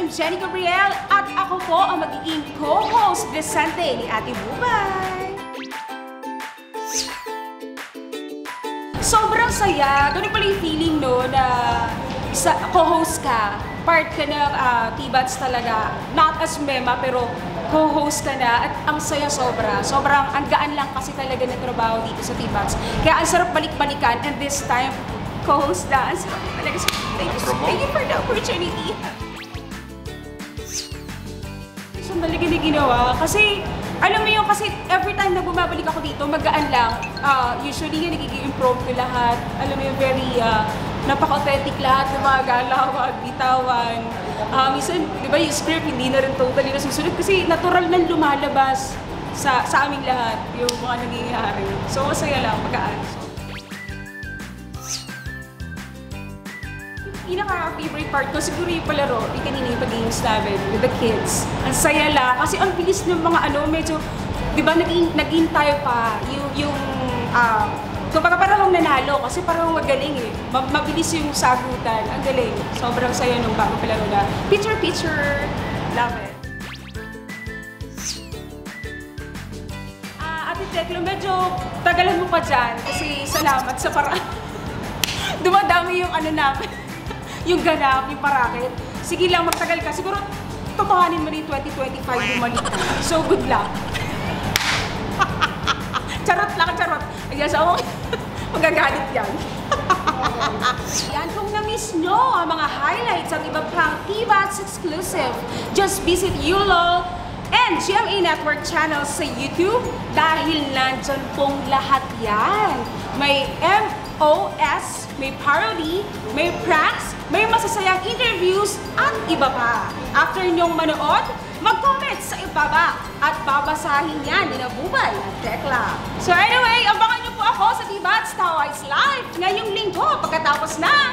am Jenny Gabriel at ako po ang magiging co-host Vicente ni Ate Bubay. Sobrang saya. Ganun pala yung feeling, no, na co-host ka. Part ka ng T-Bats talaga. Not as Mema, pero co-host ka na. At ang saya sobra. Sobrang ang gaan lang kasi talaga ng trabaho dito sa T-Bats. Kaya ang sarap balik-balikan. And this time, co-host na. Ang sarap talaga. Thank you for the opportunity. So, talaga na ginawa. Kasi, alam mo yun, kasi every time na bumabalik ako dito, magaan lang. Usually nga nagiging impromptu lahat. Alam mo yun, very napaka-authentic lahat ng mga galawag, bitawan. Minsan, di ba yung script, hindi na rin totally nasusunod kasi natural na lumalabas sa aming lahat yung mga nangyayari. So, masaya lang, magaan. Pinaka-favorite part ko, siguro yung palaro, yung kanina yung pag-games namin with the kids. Ang saya lang, kasi ang bilis ng mga medyo, di ba, naging tayo pa, kung parang nanalo, kasi parang magaling eh. Mabilis yung sagutan, ang galing. Sobrang saya nung bago palaro na. Picture, love it. Ate Teklo, medyo tagalan mo pa dyan, kasi salamat sa paraan. Dumadami yung namin. Yung ganap, yung parakit. Sige lang, magtagal ka. Siguro, totohanin mo rin 2025 bumalik ka. So, good luck. Charot lang, charot. Ayan, so, magagalit yan. Yan, kung na-miss nyo ang mga highlights ang iba pang T-Bats exclusive, just visit YOLO and GMA Network channels sa YouTube dahil nandyan pong lahat yan. May MOS, may parody, may pranks, may masasayang interviews, at iba pa. After nyong manood, mag-comment sa ibaba at babasahin yan ni Bubay at Tekla. So anyway, abangan nyo po ako sa T-Bats Tawice Live ngayong linggo pagkatapos ng